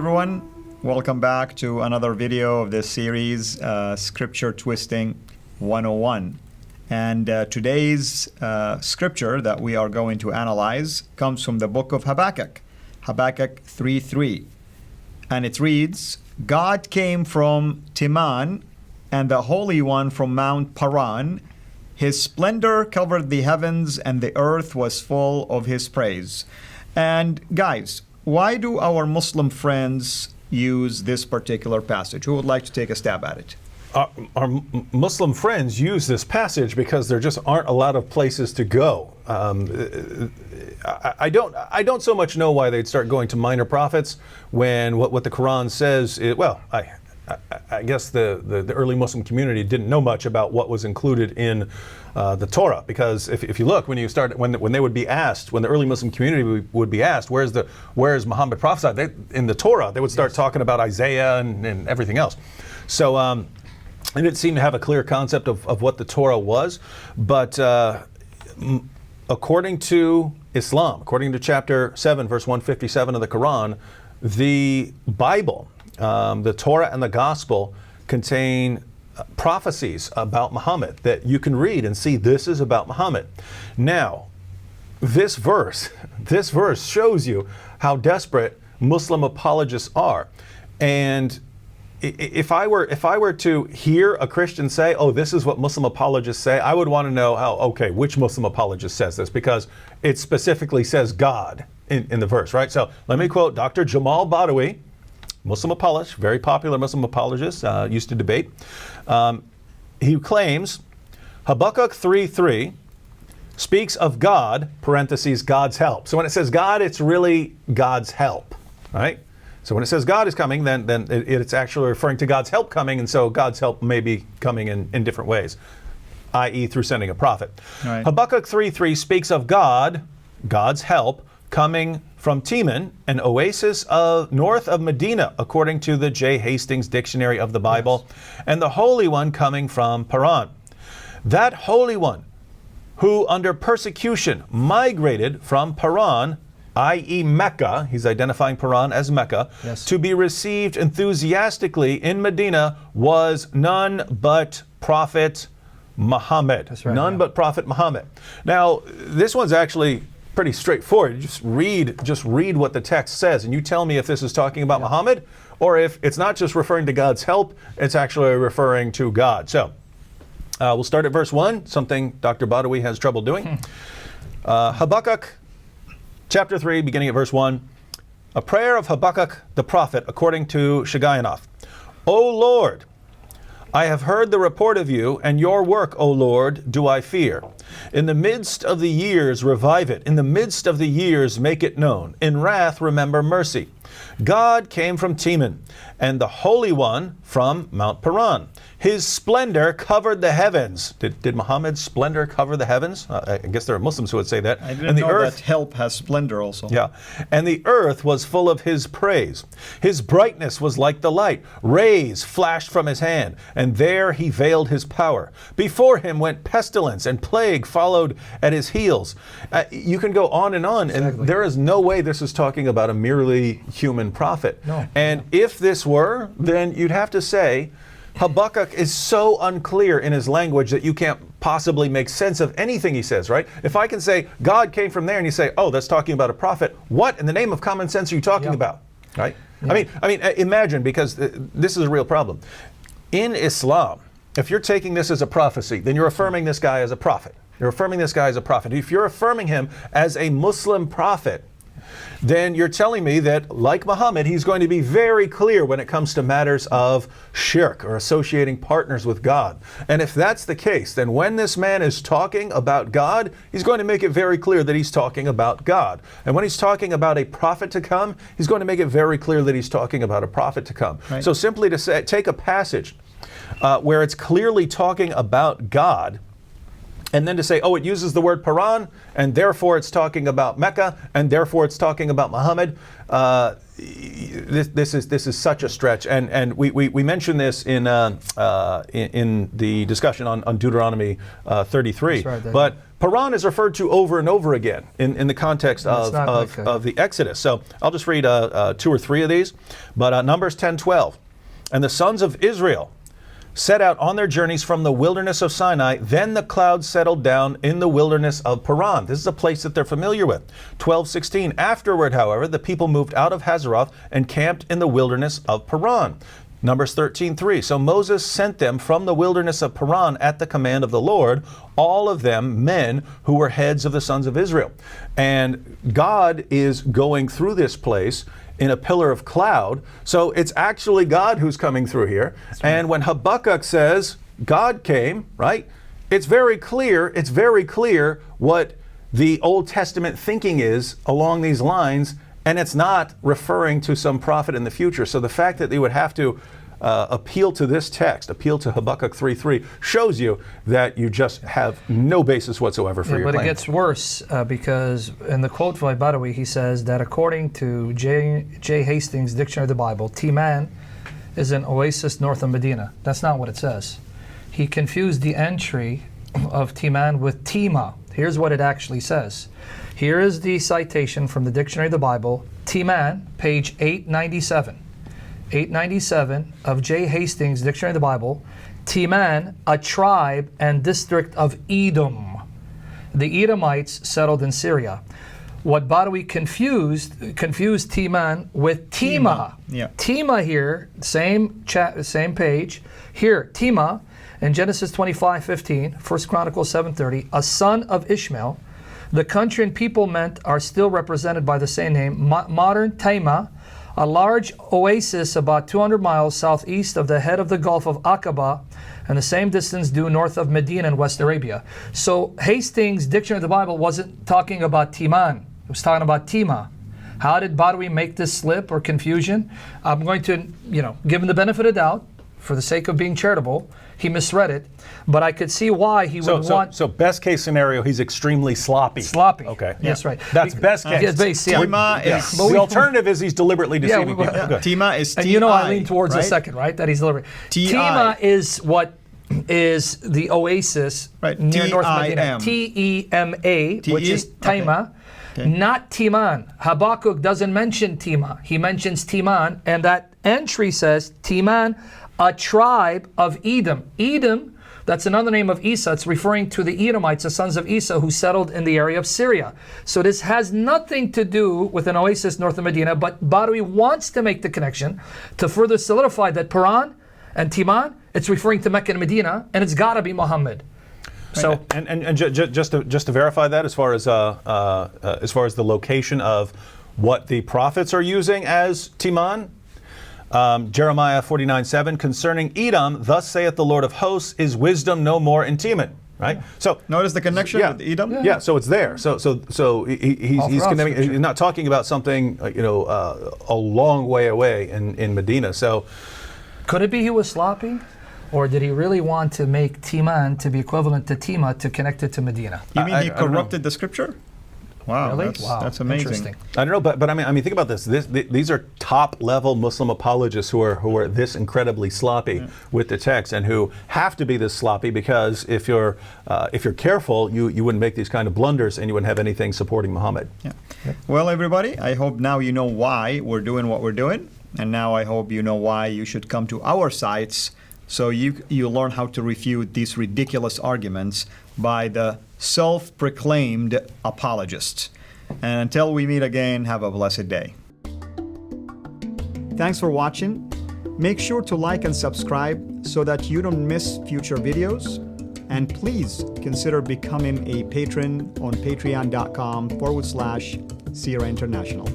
everyone. Welcome back to another video of this series, Scripture Twisting 101. And today's scripture that we are going to analyze comes from the book of Habakkuk, Habakkuk 3:3. And it reads, God came from Teman, and the Holy One from Mount Paran. His splendor covered the heavens, and the earth was full of his praise. And guys, why do our Muslim friends use this particular passage? Who would like to take a stab at it? Our Muslim friends use this passage because there just aren't a lot of places to go. I don't so much know why they'd start going to minor prophets when what the Quran says is, well, I guess the early Muslim community didn't know much about what was included in the Torah, because if you look, when they would be asked, when the early Muslim community would be asked, where's Muhammad prophesied, in the Torah, they would start talking about Isaiah and everything else. So they didn't seem to have a clear concept of what the Torah was, but according to Islam, according to chapter 7, verse 157 of the Quran, the Bible, the Torah and the Gospel contain prophecies about Muhammad that you can read and see this is about Muhammad. Now, this verse shows you how desperate Muslim apologists are. And if I were to hear a Christian say, oh, this is what Muslim apologists say, I would want to know, which Muslim apologist says this, because it specifically says God in the verse, right? So let me quote Dr. Jamal Badawi, Muslim apologist, very popular Muslim apologist, used to debate. He claims Habakkuk 3:3 speaks of God, parentheses, God's help. So when it says God, it's really God's help, right? So when it says God is coming, then it's actually referring to God's help coming, and so God's help may be coming in different ways, i.e. through sending a prophet. Right. Habakkuk 3:3 speaks of God, God's help, coming from Teman, an oasis north of Medina, according to the J. Hastings Dictionary of the Bible, yes, and the Holy One coming from Paran. That Holy One, who under persecution migrated from Paran, i.e. Mecca, he's identifying Paran as Mecca, yes, to be received enthusiastically in Medina, was none but Prophet Muhammad. That's right, none but Prophet Muhammad. Now, this one's actually pretty straightforward. Just read what the text says, and you tell me if this is talking about Muhammad, or if it's not just referring to God's help, it's actually referring to God. So, we'll start at verse 1, something Dr. Badawi has trouble doing. Habakkuk chapter 3, beginning at verse 1. A prayer of Habakkuk the prophet, according to Shigionoth. O Lord, I have heard the report of you, and your work, O Lord, do I fear. In the midst of the years, revive it. In the midst of the years, make it known. In wrath, remember mercy. God came from Teman, and the Holy One from Mount Paran. His splendor covered the heavens. Did Muhammad's splendor cover the heavens? I guess there are Muslims who would say that. I didn't know that help has splendor also. Yeah. And the earth was full of his praise. His brightness was like the light. Rays flashed from his hand, and there he veiled his power. Before him went pestilence, and plague followed at his heels. You can go on, exactly, and there is no way this is talking about a merely human prophet. No. And if this were, then you'd have to say Habakkuk is so unclear in his language that you can't possibly make sense of anything he says, right? If I can say God came from there, and you say, oh, that's talking about a prophet, what in the name of common sense are you talking about, right? Yeah. I mean, imagine, because this is a real problem. In Islam, if you're taking this as a prophecy, then you're affirming this guy as a prophet. You're affirming this guy as a prophet. If you're affirming him as a Muslim prophet, then you're telling me that, like Muhammad, he's going to be very clear when it comes to matters of shirk or associating partners with God. And if that's the case, then when this man is talking about God, he's going to make it very clear that he's talking about God. And when he's talking about a prophet to come, he's going to make it very clear that he's talking about a prophet to come. Right. So simply to say, take a passage where it's clearly talking about God, And then to say, oh, it uses the word Paran, and therefore it's talking about Mecca, and therefore it's talking about Muhammad. This is such a stretch, and we mentioned this in the discussion on Deuteronomy 33. Right, but Paran is referred to over and over again in the context of the Exodus. So I'll just read 2 or 3 of these. But Numbers 10:12, and the sons of Israel set out on their journeys from the wilderness of Sinai. Then the cloud settled down in the wilderness of Paran. This is a place that they're familiar with. 12:16. Afterward, however, the people moved out of Hazeroth and camped in the wilderness of Paran. Numbers 13:3. So Moses sent them from the wilderness of Paran at the command of the Lord, all of them men who were heads of the sons of Israel. And God is going through this place in a pillar of cloud. So it's actually God who's coming through here. Right. And when Habakkuk says God came, right? It's very clear what the Old Testament thinking is along these lines, and it's not referring to some prophet in the future. So the fact that they would have to appeal to this text, appeal to Habakkuk 3:3, shows you that you just have no basis whatsoever for your claim. But claim. it gets worse because in the quote by Badawi, he says that according to J. Hastings' Dictionary of the Bible, Timan is an oasis north of Medina. That's not what it says. He confused the entry of Timan with Tima. Here's what it actually says. Here is the citation from the Dictionary of the Bible, Timan, page 897. 897 of J. Hastings' Dictionary of the Bible, Timan, a tribe and district of Edom. The Edomites settled in Syria. What Badawi confused Timan with Tima. Yeah. Tima here, same page. Here, Tima, in Genesis 25:15, 1 Chronicles 7:30, a son of Ishmael. The country and people meant are still represented by the same name, modern Taima, a large oasis about 200 miles southeast of the head of the Gulf of Aqaba, and the same distance due north of Medina in West Arabia. So Hastings' Dictionary of the Bible wasn't talking about Timan. It was talking about Tima. How did Badawi make this slip or confusion? I'm going to, give him the benefit of doubt for the sake of being charitable. He misread it, but I could see why he would want. So best case scenario, he's extremely sloppy. Sloppy. Okay. Yes, right. That's best case. Yes, base, yeah. Tima is The alternative is he's deliberately deceiving people. Good. Tima is And T-I, I lean towards right? the second, right? That he's deliberate. T-I. Tima is what is the oasis near North Medina. T-E-M-A, which is Taima, not Timan. Habakkuk doesn't mention Tima. He mentions Timan, and that entry says Timan, a tribe of Edom. Edom, that's another name of Esau. It's referring to the Edomites, the sons of Esau, who settled in the area of Syria. So this has nothing to do with an oasis north of Medina, but Badawi wants to make the connection to further solidify that Paran and Timan, it's referring to Mecca and Medina, and it's got to be Muhammad. So and just to verify that, as far as the location of what the prophets are using as Timan, Jeremiah 49:7, concerning Edom, thus saith the Lord of hosts, is wisdom no more in Timan. Right. So notice the connection with Edom. Yeah. So it's there. So he's connecting. He's not talking about something a long way away in Medina. So could it be he was sloppy? Or did he really want to make Timan to be equivalent to Tima to connect it to Medina? You mean he corrupted the scripture? Wow, really? That's amazing. Interesting. I don't know, but I mean, think about this. These are top-level Muslim apologists who are this incredibly sloppy with the text, and who have to be this sloppy because if you're careful, you wouldn't make these kind of blunders, and you wouldn't have anything supporting Muhammad. Yeah. Well, everybody, I hope now you know why we're doing what we're doing, and now I hope you know why you should come to our sites so you learn how to refute these ridiculous arguments by the self-proclaimed apologists. And until we meet again, have a blessed day. Thanks for watching. Make sure to like and subscribe so that you don't miss future videos. And please consider becoming a patron on patreon.com/Sierra International.